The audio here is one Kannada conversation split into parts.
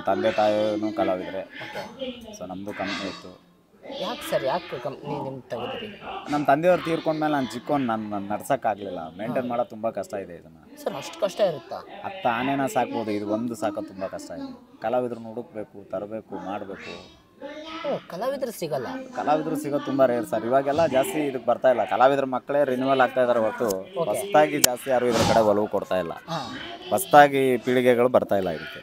ತಂದೆ ತಾಯಿನೂ ಕಲಾವಿದರೆ. ಸೊ ನಮ್ಮದು ಕಂಪ್ನಿ ಇತ್ತು. ಯಾಕೆ ಸರ್, ಯಾಕೆ ಕಂಪ್ನಿ ನಿಮ್ಗೆ ತೆಗೆದ್ರಿ? ನಮ್ಮ ತಂದೆಯವ್ರು ತೀರ್ಕೊಂಡ್ಮೇಲೆ ನಾನು ಚಿಕ್ಕವನು, ನಾನು ನಡ್ಸೋಕ್ಕಾಗಲಿಲ್ಲ. ಮೇಂಟೈನ್ ಮಾಡೋದು ತುಂಬ ಕಷ್ಟ ಇದೆ ಇದನ್ನು. ಸರ್ ಅಷ್ಟು ಕಷ್ಟ ಇರುತ್ತಾ? 10 ಆನೆನ ಸಾಕ್ಬೋದು, ಇದು ಒಂದು ಸಾಕೋದು ತುಂಬ ಕಷ್ಟ ಇದೆ. ಕಲಾವಿದ್ರನ್ನ ಹುಡುಕ್ಬೇಕು, ತರಬೇಕು, ಮಾಡಬೇಕು. ಕಲಾವಿದರು ಸಿಗಲ್ಲ. ಕಲಾವಿದರು ಸಿಗೋದು ತುಂಬ ರೇರ್ ಸರ್. ಇವಾಗೆಲ್ಲ ಜಾಸ್ತಿ ಇದಕ್ಕೆ ಬರ್ತಾ ಇಲ್ಲ. ಕಲಾವಿದ್ರ ಮಕ್ಕಳೇ ರಿನ್ಯೂವಲ್ ಆಗ್ತಾ ಇದ್ದಾರೆ ಹೊರತು ಹೊಸದಾಗಿ ಜಾಸ್ತಿ ಯಾರು ಇದ್ರ ಕಡೆ ಒಲವು ಕೊಡ್ತಾ ಇಲ್ಲ. ಹೊಸದಾಗಿ ಪೀಳಿಗೆಗಳು ಬರ್ತಾ ಇಲ್ಲ ಇದಕ್ಕೆ.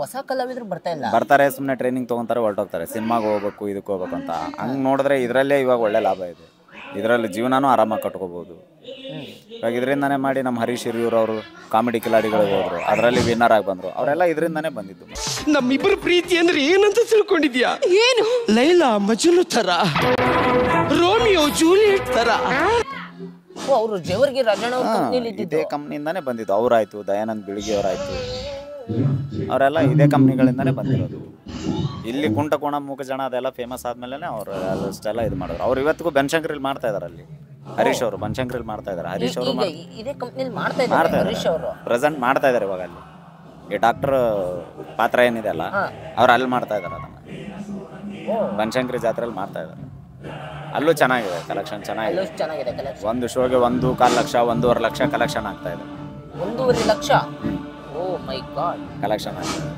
ಹೊಸ ಕಲಾವಿದರು ಬರ್ತಾ ಇಲ್ಲ. ಬರ್ತಾರೆ, ಸುಮ್ಮನೆ ಟ್ರೈನಿಂಗ್ ತೊಗೊತಾರೆ, ಹೊರಟೋಗ್ತಾರೆ. ಸಿನಿಮಾಗೆ ಹೋಗ್ಬೇಕು, ಇದಕ್ಕೆ ಹೋಗ್ಬೇಕು ಅಂತ. ಹಂಗೆ ನೋಡಿದ್ರೆ ಇದರಲ್ಲೇ ಇವಾಗ ಒಳ್ಳೆ ಲಾಭ ಇದೆ. ಇದರಲ್ಲಿ ಜೀವನನೂ ಆರಾಮಾಗಿ ಕಟ್ಕೋಬೋದು. ಇವಾಗ ಇದರಿಂದನೇ ಮಾಡಿ ನಮ್ಮ ಹರೀಶ್ ಹಿರಿಯೂರವರು ಕಾಮಿಡಿ ಕಿಲಾಡಿಗಳಿಗೆ ಹೋದ್ರು, ಅದರಲ್ಲಿ ವಿನ್ನರ್ ಆಗಿ ಬಂದರು. ಅವರೆಲ್ಲ ಇದರಿಂದನೇ ಬಂದಿದ್ದು. ನಮ್ಮಿಬ್ಬರ ಪ್ರೀತಿ ಅಂದ್ರೆ ಏನಂತ ತಿಳ್ಕೊಂಡಿದ್ಯಾ? ಏನು? ಲೈಲಾ ಮಜ್ನು ತರ, ರೋಮಿಯೋ ಜೂಲಿಯಟ್ ತರ. ಅವರು ಜೇವರ್ಗಿ ರಾಜಣ್ಣ ಅವ್ರ ಕಂಪ್ನಿಲಿ ಇದೇ ಕಂಪ್ನಿಯಿಂದಾನೇ ಬಂದಿದ್ದು. ಅವರಾಯ್ತು, ದಯಾನಂದ್ ಬಿಳಿಗಿ ಅವರಾಯ್ತು, ಅವರೆಲ್ಲ ಇದೇ ಕಂಪ್ನಿಗಳಿಂದಾನೇ ಬಂದಿರೋದು. ಇಲ್ಲಿ ಕುಂಟಕೋಣ ಮೂಕಜಣ ಅದೆಲ್ಲ ಫೇಮಸ್ ಆದ್ಮೇಲೆ ಅವರು ಅಷ್ಟೆಲ್ಲ ಇದು ಮಾಡಿದ್ರು. ಅವ್ರು ಇವತ್ತಿಗೂ ಬನಶಂಕರಿಲಿ ಮಾಡ್ತಾ ಇದಾರೆ. ಅಲ್ಲಿ ಹರೀಶ್ ಅವರು ಬನಶಂಕರಿಲಿ ಮಾಡ್ತಾ ಇದಾರೆ. ಹರೀಶ್ ಅವರು ಇದೇ ಕಂಪ್ನಿಲಿ ಮಾಡ್ತಾ ಇದ್ದಾರೆ. ಹರೀಶ್ ಅವರು ಪ್ರೆಸೆಂಟ್ ಮಾಡ್ತಾ ಇದಾರೆ ಇವಾಗ. ಅಲ್ಲಿ ಈ ಡಾಕ್ಟರ್ ಪಾತ್ರ ಏನಿದೆ ಅಲ್ಲ, ಅವ್ರು ಅಲ್ಲಿ ಮಾಡ್ತಾ ಇದಾರೆ. ಅದನ್ನ ಬನಶಂಕರಿ ಜಾತ್ರೆಯಲ್ಲಿ ಮಾಡ್ತಾ ಇದಾರೆ. ಅಲ್ಲೂ ಚೆನ್ನಾಗಿದೆ ಕಲೆಕ್ಷನ್, ಚೆನ್ನಾಗಿದೆ. ಒಂದು ಶೋಗೆ 1.25 ಲಕ್ಷ 1.5 ಲಕ್ಷ ಕಲೆಕ್ಷನ್ ಆಗ್ತಾ ಇದೆ. 1.5 ಲಕ್ಷ? ಓ ಮೈ ಗಾಡ್, ಕಲೆಕ್ಷನ್ ಆಗ್ತದೆ.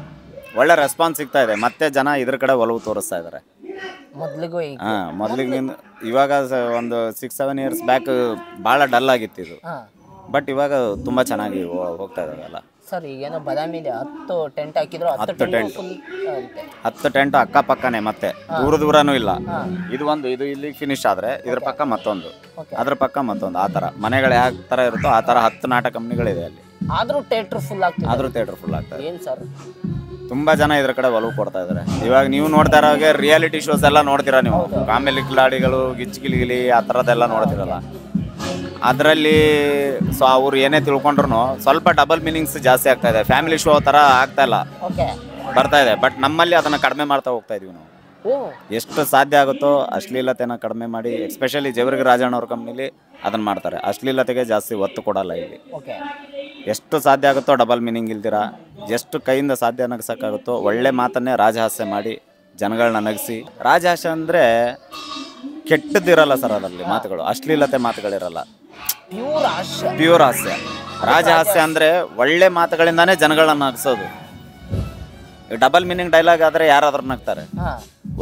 ಒಳ್ಳೆ ರೆಸ್ಪಾನ್ಸ್ ಸಿಗ್ತಾ ಇದೆ. ಮತ್ತೆ ಜನ ಇದ್ರ ಕಡೆ ಒಲವು ತೋರಿಸ್ತಾ ಇದ್ದಾರೆ. ಮೊದಲಿಗಿಂತ ಇವಾಗ ಒಂದು 6-7 ಇಯರ್ಸ್ ಬ್ಯಾಕ್ ಭಾಳ ಡಲ್ ಆಗಿತ್ತು ಇದು. ಬಟ್ ಇವಾಗ ತುಂಬ ಚೆನ್ನಾಗಿ ಹೋಗ್ತಾ ಇದಾವೆಲ್ಲ. ಸರ್ ಈಗೇನೋ ಬದಾಮಿಲಿ 10 ಟೆಂಟ್ ಹಾಕಿದ್ರು. 10 ಟೆಂಟ್ ಅಕ್ಕಪಕ್ಕನೇ, ಮತ್ತೆ ದೂರನೂ ಇಲ್ಲ. ಇದು ಇಲ್ಲಿ ಫಿನಿಶ್ ಆದ್ರೆ ಇದ್ರ ಪಕ್ಕ ಮತ್ತೊಂದು, ಅದ್ರ ಪಕ್ಕ ಮತ್ತೊಂದು, ಆ ಥರ ಮನೆಗಳು ಯಾವ ಥರ ಇರುತ್ತೋ ಆ ಥರ 10 ನಾಟಕ ಕಂಪ್ನಿಗಳಿದೆ ಅಲ್ಲಿ. ಆದ್ರೂ ಥಿಯೇಟರ್ ಫುಲ್ ಆಗ್ತದೆ. ಏನು ಸರ್, ತುಂಬಾ ಜನ ಇದ್ರ ಕಡೆ ಒಲವು ಕೊಡ್ತಾ ಇದಾರೆ. ಇವಾಗ ನೀವು ನೋಡ್ತಾ ಇರೋ ಹಾಗೆ ರಿಯಾಲಿಟಿ ಶೋಸ್ ಎಲ್ಲ ನೋಡ್ತೀರಾ ನೀವು. ಕಾಮಿಡಿ ಕಿಲಾಡಿಗಳು, ಗಿಚ್ಗಿಲಿಗಿಲಿ ಆ ಥರದ್ದೆಲ್ಲ ನೋಡ್ತಿರಲ್ಲ. ಅದರಲ್ಲಿ ಸೊ ಅವ್ರು ಏನೇ ತಿಳ್ಕೊಂಡ್ರು ಸ್ವಲ್ಪ ಡಬಲ್ ಮೀನಿಂಗ್ಸ್ ಜಾಸ್ತಿ ಆಗ್ತಾ ಇದೆ. ಫ್ಯಾಮಿಲಿ ಶೋ ಥರ ಆಗ್ತಾ ಇಲ್ಲ, ಬರ್ತಾ ಇದೆ. ಬಟ್ ನಮ್ಮಲ್ಲಿ ಅದನ್ನು ಕಡಿಮೆ ಮಾಡ್ತಾ ಹೋಗ್ತಾ ಇದೀವಿ ನಾವು. ಎಷ್ಟು ಸಾಧ್ಯ ಆಗುತ್ತೋ ಅಶ್ಲೀಲತೆನ ಕಡಿಮೆ ಮಾಡಿ, ಎಸ್ಪೆಷಲಿ ಜೇವರ್ಗಿ ರಾಜಣ್ಣ ಅವ್ರ ಕಂಪ್ನಿಲಿ ಅದನ್ನು ಮಾಡ್ತಾರೆ. ಅಶ್ಲೀಲತೆಗೆ ಜಾಸ್ತಿ ಒತ್ತು ಕೊಡಲ್ಲ ಇಲ್ಲಿ. ಎಷ್ಟು ಸಾಧ್ಯ ಆಗುತ್ತೋ ಡಬಲ್ ಮೀನಿಂಗ್ ಇಲ್ದಿರ, ಎಷ್ಟು ಕೈಯಿಂದ ಸಾಧ್ಯ ನಗಿಸೋಕ್ಕಾಗುತ್ತೋ ಒಳ್ಳೆ ಮಾತನ್ನೇ ರಾಜಹಾಸ್ಯ ಮಾಡಿ ಜನಗಳನ್ನ ನಗಿಸಿ. ರಾಜಹಾಸ್ಯ ಅಂದರೆ ಕೆಟ್ಟದಿರಲ್ಲ ಸರ್, ಅದರಲ್ಲಿ ಮಾತುಗಳು ಅಶ್ಲೀಲತೆ ಮಾತುಗಳಿರಲ್ಲ, ಪ್ಯೂರ್ ಹಾಸ್ಯ. ರಾಜಹಾಸ್ಯ ಅಂದರೆ ಒಳ್ಳೆ ಮಾತುಗಳಿಂದಾನೇ ಜನಗಳನ್ನ ನಗಿಸೋದು. ಡಬಲ್ ಮೀನಿಂಗ್ ಡೈಲಾಗ್ ಆದರೆ ಯಾರಾದ್ರೂ ನಗ್ತಾರೆ.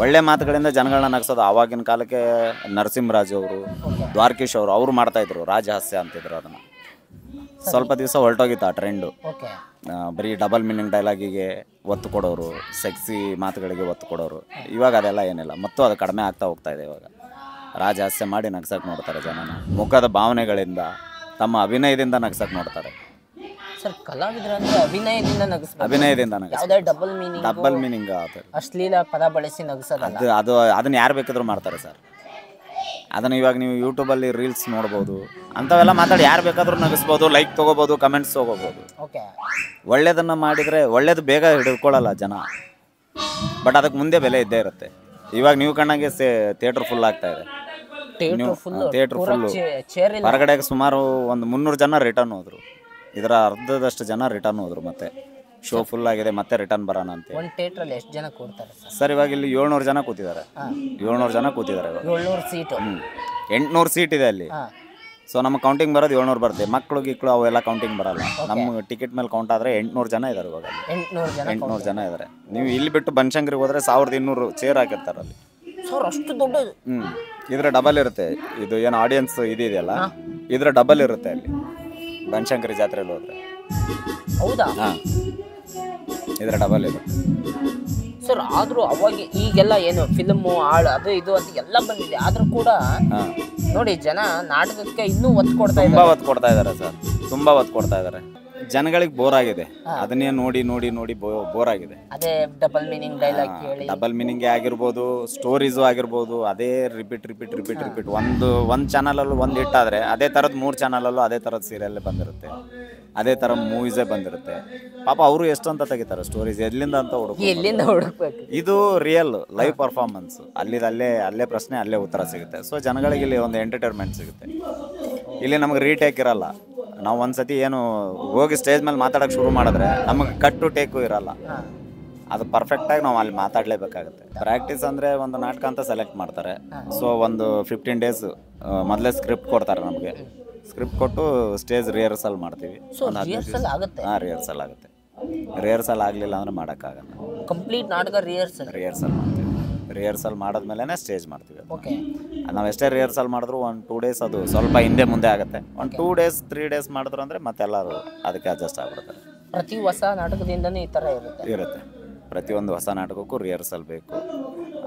ಒಳ್ಳೆ ಮಾತುಗಳಿಂದ ಜನಗಳನ್ನ ನಗಿಸೋದು. ಆವಾಗಿನ ಕಾಲಕ್ಕೆ ನರಸಿಂಹರಾಜು ಅವರು, ದ್ವಾರಕೀಶ್ ಅವರು, ಅವರು ಮಾಡ್ತಾಯಿದ್ರು ರಾಜಹಾಸ್ಯ ಅಂತಿದ್ರು. ಅದನ್ನು ಸ್ವಲ್ಪ ದಿವಸ ಹೊರಟೋಗಿತ್ತು ಆ ಟ್ರೆಂಡು. ಬರೀ ಡಬಲ್ ಮೀನಿಂಗ್ ಡೈಲಾಗಿಗೆ ಒತ್ತು ಕೊಡೋರು, ಸೆಕ್ಸಿ ಮಾತುಗಳಿಗೆ ಒತ್ತು ಕೊಡೋರು. ಇವಾಗ ಅದೆಲ್ಲ ಏನಿಲ್ಲ, ಮತ್ತು ಅದು ಕಡಿಮೆ ಆಗ್ತಾ ಹೋಗ್ತಾ ಇದೆ. ಇವಾಗ ರಾಜಹಾಸ್ಯ ಮಾಡಿ ನಗ್ಸಕ್ಕೆ ನೋಡ್ತಾರೆ ಜನನ. ಮುಖದ ಭಾವನೆಗಳಿಂದ, ತಮ್ಮ ಅಭಿನಯದಿಂದ ನಗ್ಸಕ್ಕೆ ನೋಡ್ತಾರೆ. ಸರ್ ಕಲಾವಿದ್ರ ಅಂದ್ರೆ ಅಭಿನಯದಿಂದ ಡಬಲ್ ಮೀನಿಂಗ್ ಅಶ್ಲೀಲ ಪದ ಬಳಸಿ ನಗಿಸೋದು. ಅದನ್ನ ಯಾರು ಬೇಕಾದ್ರೂ ಮಾಡ್ತಾರೆ ಸರ್. ಅದನ್ನು ಇವಾಗ ನೀವು ಯೂಟ್ಯೂಬಲ್ಲಿ ರೀಲ್ಸ್ ನೋಡ್ಬೋದು. ಅಂಥವೆಲ್ಲ ಮಾತಾಡಿ ಯಾರು ಬೇಕಾದ್ರೂ ನಗಿಸ್ಬೋದು, ಲೈಕ್ ತೊಗೋಬೋದು, ಕಮೆಂಟ್ಸ್ ತೊಗೋಬೋದು. ಒಳ್ಳೇದನ್ನು ಮಾಡಿದರೆ ಒಳ್ಳೇದು ಬೇಗ ಹಿಡ್ಕೊಳ್ಳಲ್ಲ ಜನ, ಬಟ್ ಅದಕ್ಕೆ ಮುಂದೆ ಬೆಲೆ ಇದ್ದೇ ಇರುತ್ತೆ. ಇವಾಗ ನೀವು ಕಣ್ಣಾಗೆ ಥಿಯೇಟರ್ ಫುಲ್ ಆಗ್ತಾ ಇದೆ. Theatre full. ಹೊರಗಡೆಗೆ ಸುಮಾರು ಒಂದು 300 ಜನ ರಿಟರ್ನ್ ಹೋದ್ರು. ಇದರ ಅರ್ಧದಷ್ಟು ಜನ ರಿಟರ್ನ್ ಹೋದ್ರು. ಮತ್ತೆ ಶೋ ಫುಲ್ ಆಗಿದೆ, ಮತ್ತೆ ರಿಟರ್ನ್ ಬರೋಣ ಅಂತ. ಒಂದು ಥಿಯೇಟ್ರಲ್ಲಿ ಎಷ್ಟು ಜನ ಕೂರ್ತಾರೆ ಸರ್? ಇವಾಗ ಇಲ್ಲಿ 700 ಜನ ಕೂತಿದ್ದಾರೆ. 700 ಜನ ಕೂತಿದ್ದಾರೆ. 700 ಸೀಟು, 800 ಸೀಟ್ ಇದೆ ಅಲ್ಲಿ. ಸೊ ನಮ್ಮ ಕೌಂಟಿಂಗ್ ಬರೋದು 700 ಬರುತ್ತೆ. ಮಕ್ಕಳು ಗಿಕ್ಕಳು ಅವೆಲ್ಲ ಕೌಂಟಿಂಗ್ ಬರಲ್ಲ. ನಮ್ಮ ಟಿಕೆಟ್ ಮೇಲೆ ಕೌಂಟ್ ಆದರೆ 800 ಜನ ಇದ್ದಾರೆ. ಇವಾಗ 800 ಜನ ಇದ್ದಾರೆ. ನೀವು ಇಲ್ಲಿ ಬಿಟ್ಟು ಬನಶಂಕರಿಗೆ ಹೋದರೆ 1200 ಚೇರ್ ಹಾಕಿರ್ತಾರೆ ಅಲ್ಲಿ. ಅಷ್ಟು ದೊಡ್ಡದು. ಇದ್ರ ಡಬಲ್ ಇರುತ್ತೆ. ಇದು ಏನು ಆಡಿಯನ್ಸ್ ಇದೆಯಲ್ಲ, ಇದ್ರ ಡಬಲ್ ಇರುತ್ತೆ ಅಲ್ಲಿ ಬನಶಂಕರಿ ಜಾತ್ರೆಯಲ್ಲಿ ಹೋದ್ರೆ. ಹೌದಾ? ಇದರ ಡಬಲ್ ಇದೆ ಸರ್. ಆದ್ರೂ ಅವಾಗ ಈಗೆಲ್ಲ ಏನು ಫಿಲ್ಮು ಹಾಳು ಅದು ಇದು ಅಂತ ಎಲ್ಲ ಬಂದಿದೆ. ಆದ್ರೂ ಕೂಡ ನೋಡಿ ಜನ ನಾಟಕಕ್ಕೆ ಇನ್ನೂ ಒತ್ತು ಕೊಡ್ತಾ ಇದ್ದಾರೆ. ತುಂಬಾ ಒತ್ತು ಕೊಡ್ತಾ ಇದ್ದಾರೆ ಸರ್, ತುಂಬಾ ಒತ್ತು ಕೊಡ್ತಾ ಇದ್ದಾರೆ. ಜನಗಳಿಗೆ ಬೋರ್ ಆಗಿದೆ, ಅದನ್ನೇ ನೋಡಿ ನೋಡಿ ನೋಡಿ ಬೋರ್ ಆಗಿದೆ. ಅದೇ ಡಬಲ್ ಮೀನಿಂಗ್ ಡೈಲಾಗ್ ಹೇಳಿ, ಡಬಲ್ ಮೀನಿಂಗ್ ಆಗಿರ್ಬೋದು, ಸ್ಟೋರೀಸು ಆಗಿರ್ಬೋದು, ಅದೇ ರಿಪೀಟ್ ಒಂದು ಚಾನಲಲ್ಲೂ ಒಂದು ಹಿಟ್ ಆದರೆ ಅದೇ ಥರದ್ದು 3 ಚಾನಲಲ್ಲೂ ಅದೇ ಥರದ ಸೀರಿಯಲ್ಲೇ ಬಂದಿರುತ್ತೆ, ಅದೇ ಥರ ಮೂವೀಸೇ ಬಂದಿರುತ್ತೆ. ಪಾಪ ಅವರು ಎಷ್ಟು ಅಂತ ತೆಗಿತಾರೆ ಸ್ಟೋರೀಸ್, ಎಲ್ಲಿಂದ ಅಂತ ಹುಡುಕ್ಬೇಕು. ಇದು ರಿಯಲ್ ಲೈವ್ ಪರ್ಫಾರ್ಮೆನ್ಸ್. ಅಲ್ಲೇ ಪ್ರಶ್ನೆ, ಅಲ್ಲೇ ಉತ್ತರ ಸಿಗುತ್ತೆ. ಸೊ ಜನಗಳಿಗೆ ಇಲ್ಲಿ ಒಂದು ಎಂಟರ್ಟೈನ್ಮೆಂಟ್ ಸಿಗುತ್ತೆ. ಇಲ್ಲಿ ನಮಗೆ ರೀಟೇಕ್ ಇರಲ್ಲ. ನಾವು ಒಂದ್ಸತಿ ಏನು ಹೋಗಿ ಸ್ಟೇಜ್ ಮೇಲೆ ಮಾತಾಡೋಕೆ ಶುರು ಮಾಡಿದ್ರೆ ನಮಗೆ ಕಟ್ಟು ಟೇಕು ಇರಲ್ಲ. ಅದು ಪರ್ಫೆಕ್ಟಾಗಿ ನಾವು ಅಲ್ಲಿ ಮಾತಾಡಲೇಬೇಕಾಗುತ್ತೆ. ಪ್ರಾಕ್ಟೀಸ್ ಅಂದರೆ ಒಂದು ನಾಟಕ ಅಂತ ಸೆಲೆಕ್ಟ್ ಮಾಡ್ತಾರೆ. ಸೊ ಒಂದು 15 days ಮೊದಲೇ ಸ್ಕ್ರಿಪ್ಟ್ ಕೊಡ್ತಾರೆ ನಮಗೆ. ಸ್ಕ್ರಿಪ್ಟ್ ಕೊಟ್ಟು ಸ್ಟೇಜ್ ರಿಹರ್ಸಲ್ ಮಾಡ್ತೀವಿ. ಒಂದು 15 ರಿಹರ್ಸಲ್ ಆಗುತ್ತೆ. ಹಾಂ, ರಿಹರ್ಸಲ್ ಆಗುತ್ತೆ. ರಿಹರ್ಸಲ್ ಆಗಲಿಲ್ಲ ಅಂದರೆ ಮಾಡೋಕ್ಕಾಗಲ್ಲ. ಕಂಪ್ಲೀಟ್ ನಾಟಕ ರಿಹರ್ಸಲ್ ಮಾಡ್ತೀವಿ. ರಿಹರ್ಸಲ್ ಮಾಡಿದ್ಮೇಲೆ ಸ್ಟೇಜ್ ಮಾಡ್ತೀವಿ. ಓಕೆ. ನಾವು ಎಷ್ಟೇ ರಿಹರ್ಸಲ್ ಮಾಡಿದ್ರು 1-2 days ಅದು ಸ್ವಲ್ಪ ಹಿಂದೆ ಮುಂದೆ ಆಗುತ್ತೆ. 2 days 3 days ಮಾಡಿದ್ರು ಅಂದರೆ ಮತ್ತೆಲ್ಲರೂ ಅದಕ್ಕೆ ಅಡ್ಜಸ್ಟ್ ಆಗ್ಬಿಡ್ತಾರೆ. ಪ್ರತಿ ಹೊಸ ನಾಟಕದಿಂದನೇ ಈ ಥರ ಇರುತ್ತೆ. ಪ್ರತಿಯೊಂದು ಹೊಸ ನಾಟಕಕ್ಕೂ ರಿಹರ್ಸಲ್ ಬೇಕು.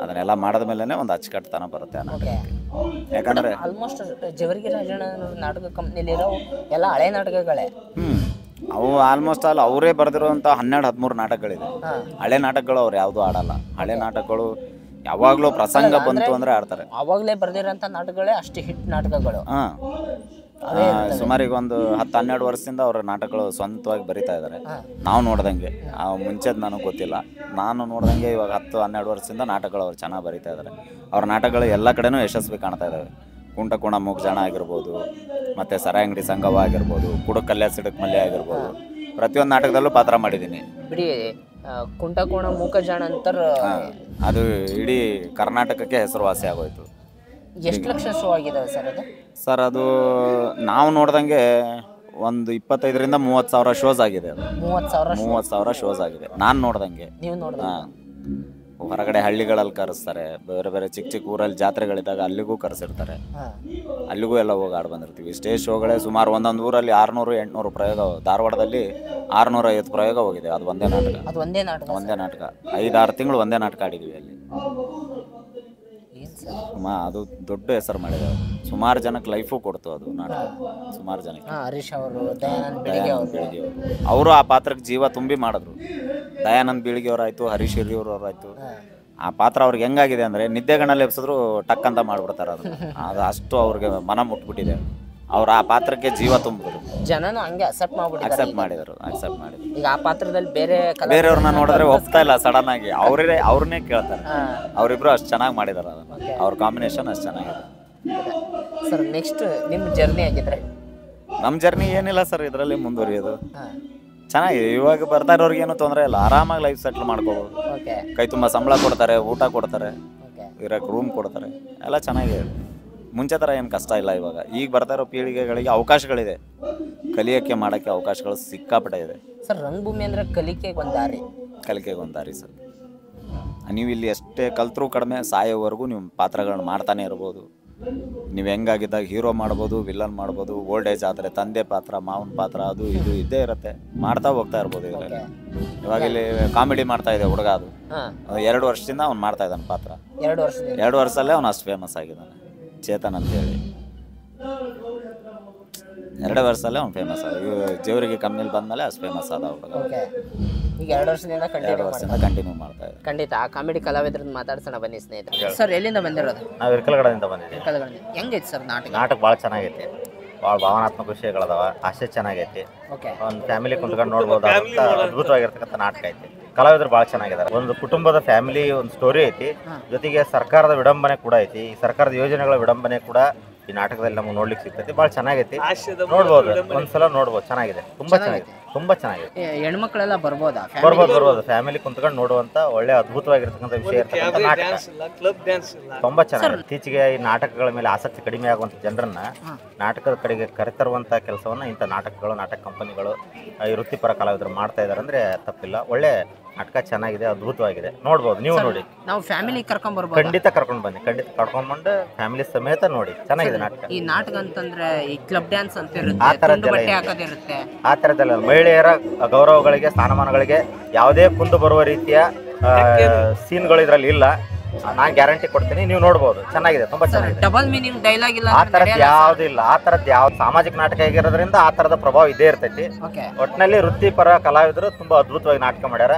ಅದನ್ನೆಲ್ಲ ಮಾಡಿದ್ಮೇಲೆ ಒಂದು ಅಚ್ಚುಕಟ್ಟುತನ ಬರುತ್ತೆ ಆ ನಾಟಕಕ್ಕೆ. ಯಾಕಂದರೆ ಆಲ್ಮೋಸ್ಟ್ ಜವರ್ಗಿ ರಾಜಣ್ಣ ನಾಟಕ ಕಂಪ್ನಿಲಿರೋ ಎಲ್ಲ ಹಳೆ ನಾಟಕಗಳೇ. ಅವು ಆಲ್ಮೋಸ್ಟ್ ಆಲ್ ಅವರೇ ಬರೆದಿರುವಂಥ 12-13 ನಾಟಕಗಳಿದೆ. ಹಳೆ ನಾಟಕಗಳು ಅವ್ರು ಯಾವುದೂ ಆಡಲ್ಲ. ಹಳೆ ನಾಟಕಗಳು ಯಾವಾಗಲೂ ಪ್ರಸಂಗ ಬಂತು ಅಂದರೆ ಆಡ್ತಾರೆ. ಅವಾಗಲೇ ಬರೆದಿರೋಂಥ ನಾಟಕಗಳೇ ಅಷ್ಟು ಹಿಟ್ ನಾಟಕಗಳು. ಹಾಂ, ಸುಮಾರಿಗೆ ಒಂದು 10-12 ವರ್ಷದಿಂದ ಅವ್ರ ನಾಟಕಗಳು ಸ್ವಂತವಾಗಿ ಬರಿತಾ ಇದ್ದಾರೆ. ನಾವು ನೋಡ್ದಂಗೆ, ಮುಂಚೆದು ನನಗೆ ಗೊತ್ತಿಲ್ಲ, ನಾನು ನೋಡ್ದಂಗೆ ಇವಾಗ 10-12 ವರ್ಷದಿಂದ ನಾಟಕಗಳು ಅವ್ರು ಚೆನ್ನಾಗಿ ಬರಿತಾ ಇದ್ದಾರೆ. ಅವ್ರ ನಾಟಕಗಳು ಎಲ್ಲ ಕಡೆನೂ ಯಶಸ್ವಿ ಕಾಣ್ತಾ ಇದ್ದಾವೆ. ಕುಂಟಕೋಣ ಮೂಗ್ಜಾಣ ಆಗಿರ್ಬೋದು, ಮತ್ತು ಸರಾಯಂಗಡಿ ಸಂಗವ ಆಗಿರ್ಬೋದು, ಕುಡುಕಲ್ಯ ಸಿಡಕ್ ಮಲ್ಯ ಆಗಿರ್ಬೋದು, ಪ್ರತಿಯೊಂದು ನಾಟಕದಲ್ಲೂ ಪಾತ್ರ ಮಾಡಿದ್ದೀನಿ. ಬಿಡಿ, ಕುಂಟಕೋಣ ಮೂಕಜಾಣ ಅಂತಾರ, ಅದು ಇಡೀ ಕರ್ನಾಟಕಕ್ಕೆ ಹೆಸರುವಾಸಿ ಆಗೋಯ್ತು. ಎಷ್ಟು ಲಕ್ಷ ಶೋ ಆಗಿದಾವೆ ಸರ್ ಅದು? ಸರ್ ಅದು ನಾವು ನೋಡ್ದಂಗೆ ಒಂದು 25,000-30,000 ಶೋಸ್ ಆಗಿದೆ. ಅದು 30,000 ಶೋಸ್ ಆಗಿದೆ ನಾನು ನೋಡ್ದಂಗೆ. ನೀವು ನೋಡಿದ್ರೆ ಹೊರಗಡೆ ಹಳ್ಳಿಗಳಲ್ಲಿ ಕರೆಸ್ತಾರೆ, ಬೇರೆ ಬೇರೆ ಚಿಕ್ಕ ಚಿಕ್ಕ ಊರಲ್ಲಿ ಜಾತ್ರೆಗಳಿದ್ದಾಗ ಅಲ್ಲಿಗೂ ಕರೆಸಿರ್ತಾರೆ. ಅಲ್ಲಿಗೂ ಎಲ್ಲ ಹೋಗಿ ಆಡಿ ಬಂದಿರ್ತೀವಿ. ಸ್ಟೇಜ್ ಶೋಗಳೇ ಸುಮಾರು ಒಂದೊಂದು ಊರಲ್ಲಿ 600-800 ಪ್ರಯೋಗ. ಧಾರವಾಡದಲ್ಲಿ 650 ಪ್ರಯೋಗ ಹೋಗಿದೆ. ಅದು ಒಂದೇ ನಾಟಕ. 5-6 ತಿಂಗಳು ಒಂದೇ ನಾಟಕ ಆಡಿದ್ವಿ ಅಲ್ಲಿ. ಅದು ದೊಡ್ಡ ಹೆಸರು ಮಾಡಿದೆ. ಸುಮಾರು ಜನಕ್ಕೆ ಲೈಫು ಕೊಡ್ತು ಅದು ನಾಟಕ. ಸುಮಾರು ಜನಕ್ಕೆ ಹರೀಶ್ ಅವರು, ದಯಾನಂದ್ ಬೀಳಿಗೆ ಅವರು ಆ ಪಾತ್ರಕ್ಕೆ ಜೀವ ತುಂಬಿ ಮಾಡಿದ್ರು. ದಯಾನಂದ್ ಬೀಳಿಗೆ ಅವರಾಯ್ತು, ಹರೀಶ್ ಹಿರಿಯೂರವರಾಯ್ತು. ಆ ಪಾತ್ರ ಅವ್ರಿಗೆ ಹೆಂಗಾಗಿದೆ ಅಂದರೆ ನಿದ್ದೆಗಣ್ಣಲ್ಲಿ ಎಬ್ಸಿದ್ರು ಟಕ್ ಅಂತ ಮಾಡ್ಬಿಡ್ತಾರೆ. ಅದು ಅಷ್ಟು ಅವ್ರಿಗೆ ಮನ ಮುಟ್ಬಿಟ್ಟಿದೆ. ಅವ್ರು ಆ ಪಾತ್ರಕ್ಕೆ ಜೀವ ತುಂಬಿದ್ರು. ಜನನು ಹಂಗೆ ಅಕ್ಸೆಪ್ಟ್ ಮಾಡಿದ್ರು. ಈಗ ಆ ಪಾತ್ರದಲ್ಲಿ ಬೇರೆಯವ್ರನ್ನ ನೋಡಿದ್ರೆ ಒಪ್ತಾ ಇಲ್ಲ. ಸಡನ್ ಆಗಿ ಅವ್ರನ್ನೇ ಕೇಳ್ತಾರೆ. ಅವರಿಬ್ರು ಅಷ್ಟು ಚೆನ್ನಾಗಿ ಮಾಡಿದಾರೆ. ಅವ್ರ ಕಾಂಬಿನೇಷನ್ ಅಷ್ಟು ಚೆನ್ನಾಗಿದೆ. ಸರ್ ನೆಕ್ಸ್ಟ್ ನಿಮ್ಮ ಜರ್ನಿ ಆಗಿದ್ರೆ? ನಮ್ಮ ಜರ್ನಿ ಏನಿಲ್ಲ ಸರ್, ಇದರಲ್ಲಿ ಮುಂದುವರಿಯೋದು ಚೆನ್ನಾಗಿದೆ. ಇವಾಗ ಬರ್ತಾ ಇರೋರ್ಗೆ ಏನೂ ತೊಂದರೆ ಇಲ್ಲ. ಆರಾಮಾಗಿ ಲೈಫ್ ಸೆಟ್ಲ್ ಮಾಡ್ಕೋಬೋದು. ಕೈ ತುಂಬ ಸಂಬಳ ಕೊಡ್ತಾರೆ, ಊಟ ಕೊಡ್ತಾರೆ, ಇರೋಕ್ಕೆ ರೂಮ್ ಕೊಡ್ತಾರೆ, ಎಲ್ಲ ಚೆನ್ನಾಗಿದೆ. ಮುಂಚೆ ಥರ ಏನು ಕಷ್ಟ ಇಲ್ಲ. ಇವಾಗ ಈಗ ಬರ್ತಾ ಇರೋ ಪೀಳಿಗೆಗಳಿಗೆ ಅವಕಾಶಗಳಿದೆ. ಕಲಿಯೋಕ್ಕೆ ಮಾಡೋಕ್ಕೆ ಅವಕಾಶಗಳು ಸಿಕ್ಕಾಪಟ್ಟೆ ಇದೆ ಸರ್. ರಂಗಭೂಮಿ ಅಂದರೆ ಕಲಿಕೆಗೆ ಒಂದು ದಾರಿ ಸರ್. ನೀವು ಇಲ್ಲಿ ಎಷ್ಟೇ ಕಲ್ತರೂ ಕಡಿಮೆ, ಸಾಯೋವರೆಗೂ ನೀವು ಪಾತ್ರಗಳನ್ನ ಮಾಡ್ತಾನೆ ಇರ್ಬೋದು. ನೀವು ಹೆಂಗಾಗಿದ್ದಾಗ ಹೀರೋ ಮಾಡ್ಬೋದು, ವಿಲನ್ ಮಾಡ್ಬೋದು, ಓಲ್ಡ್ ಏಜ್ ಆದರೆ ತಂದೆ ಪಾತ್ರ, ಮಾವನ ಪಾತ್ರ, ಅದು ಇದು ಇದ್ದೇ ಇರುತ್ತೆ. ಮಾಡ್ತಾ ಹೋಗ್ತಾ ಇರ್ಬೋದು. ಇವಾಗ ಇಲ್ಲಿ ಕಾಮಿಡಿ ಮಾಡ್ತಾ ಇದೆ ಹುಡುಗ. ಅದು 2 ವರ್ಷದಿಂದ ಅವ್ನು ಮಾಡ್ತಾ ಇದ್ದಾನೆ ಪಾತ್ರ. 2 ವರ್ಷದಲ್ಲೇ ಅವ್ನು ಅಷ್ಟು ಫೇಮಸ್ ಆಗಿದ್ದಾನೆ. ಚೇತನ್ ಅಂತೇಳಿ 2 ವರ್ಷದಲ್ಲೇ ಅವ್ನು ಫೇಮಸ್ ಆದ. ಜೇವರಿಗೆ ಕಂಪ್ನಿಲಿ ಬಂದಮೇಲೆ ಅಷ್ಟು ಫೇಮಸ್ ಆದ ಹುಡುಗ. ಈಗ 2 ವರ್ಷದಿಂದ ಕಂಟಿನ್ಯೂ ಮಾಡ್ತಾ ಇದ್ದಾರೆ. ಖಂಡಿತ ಆ ಕಾಮಿಡಿ ಕಲಾವಿದ್ರನ್ನ ಮಾತಾಡ್ಸೋಣ ಬನ್ನಿ ಸ್ನೇಹಿತರೆ. ಸರ್ ಎಲ್ಲಿಂದ ಬಂದಿರೋದು? ನಾವು ಇರ್ಕಲಗಡದಿಂದ ಬಂದಿದ್ದೀವಿ. ಹೆಂಗೈತಿ ಸರ್ ನಾಟಕ? ಭಾಳ ಚೆನ್ನಾಗೈತಿ. ಭಾಳ ಭಾವನಾತ್ಮಕ ವಿಷಯಗಳದಾವ. ಹಾಸ್ಯ ಚೆನ್ನಾಗೈತಿ. ಒಂದು ಫ್ಯಾಮಿಲಿ ಕುಂತ್ಕೊಂಡು ನೋಡ್ಬೋದಾದಂಥ ಅದ್ಭುತವಾಗಿರ್ತಕ್ಕಂಥ ನಾಟಕ ಐತಿ. ಕಲಾವಿದರು ಭಾಳ ಚೆನ್ನಾಗಿದ್ದಾರೆ. ಒಂದು ಕುಟುಂಬದ ಫ್ಯಾಮಿಲಿ ಒಂದು ಸ್ಟೋರಿ ಐತಿ. ಜೊತೆಗೆ ಸರ್ಕಾರದ ವಿಡಂಬನೆ ಕೂಡ ಐತಿ. ಈ ಸರ್ಕಾರದ ಯೋಜನೆಗಳ ವಿಡಂಬನೆ ಕೂಡ ಈ ನಾಟಕದಲ್ಲಿ ನಮಗೆ ನೋಡ್ಲಿಕ್ಕೆ ಸಿಗ್ತೈತಿ. ಭಾಳ ಚೆನ್ನಾಗೈತಿ. ನೋಡ್ಬೋದು, ಒಂದ್ಸಲ ನೋಡ್ಬೋದು. ಚೆನ್ನಾಗಿದೆ, ತುಂಬಾ ಚೆನ್ನಾಗಿದೆ. ಹೆಣ್ಮಕ್ಳೆಲ್ಲ ಬರ್ಬೋದು. ಫ್ಯಾಮಿಲಿ ಕುಂತ್ಕೊಂಡು ನೋಡುವಂತ ಒಳ್ಳೆ ಅದ್ಭುತವಾಗಿರ್ತಕ್ಕಂಥ ವಿಷಯ ಇರ್ತಕ್ಕಂಥ ನಾಟಕ. ತುಂಬಾ ಚೆನ್ನಾಗಿದೆ. ಇತ್ತೀಚೆಗೆ ಈ ನಾಟಕಗಳ ಮೇಲೆ ಆಸಕ್ತಿ ಕಡಿಮೆ ಆಗುವಂತ ಜನರನ್ನ ನಾಟಕದ ಕಡೆಗೆ ಕರೆತರುವಂತ ಕೆಲಸವನ್ನ ಇಂಥ ನಾಟಕಗಳು, ನಾಟಕ ಕಂಪನಿಗಳು, ಈ ವೃತ್ತಿಪರ ಕಲಾವಿದರು ಮಾಡ್ತಾ ಇದಾರೆ ಅಂದ್ರೆ ತಪ್ಪಿಲ್ಲ. ಒಳ್ಳೆ ನಾಟಕ ಚೆನ್ನಾಗಿದೆ, ಅದ್ಭುತವಾಗಿದೆ. ನೋಡ್ಬೋದು, ನೀವು ನೋಡಿ. ನಾವು ಫ್ಯಾಮಿಲಿ ಖಂಡಿತ ಕರ್ಕೊಂಡು ಬನ್ನಿ. ಕರ್ಕೊಂಡ್ಬಂದು ಫ್ಯಾಮಿಲಿ ಸಮೇತ ನೋಡಿ. ಚೆನ್ನಾಗಿದೆ ನಾಟಕ. ಈ ನಾಟಕ ಅಂತಂದ್ರೆ ಈ ಕ್ಲಬ್ ಡ್ಯಾನ್ಸ್ ಅಂತ ಇರುತ್ತೆ, ಆ ತರದಲ್ಲ. ಮಹಿಳೆಯರ ಗೌರವಗಳಿಗೆ, ಸ್ಥಾನಮಾನಗಳಿಗೆ ಯಾವುದೇ ಕುಂದು ಬರುವ ರೀತಿಯ ಸೀನ್ಗಳು ಇದರಲ್ಲಿ ಇಲ್ಲ. ನಾನು ಗ್ಯಾರಂಟಿ ಕೊಡ್ತೀನಿ. ನೀವು ನೋಡ್ಬೋದು, ಚೆನ್ನಾಗಿದೆ, ತುಂಬಾ ಚೆನ್ನಾಗಿದೆ. ಡಬಲ್ ಮೀನಿಂಗ್ ಡೈಲಾಗ್ ಇಲ್ಲ, ಆ ತರದ್ ಯಾವ್ದು ಇಲ್ಲ. ಆ ತರದ್ ಯಾವ್ದು ಸಾಮಾಜಿಕ ನಾಟಕ ಆಗಿರೋದ್ರಿಂದ ಆ ತರದ ಪ್ರಭಾವ ಇದೇ ಇರ್ತೈತಿ. ಒಟ್ಟಿನಲ್ಲಿ ವೃತ್ತಿಪರ ಕಲಾವಿದರು ತುಂಬಾ ಅದ್ಭುತವಾಗಿ ನಾಟಕ ಮಾಡ್ಯಾರ.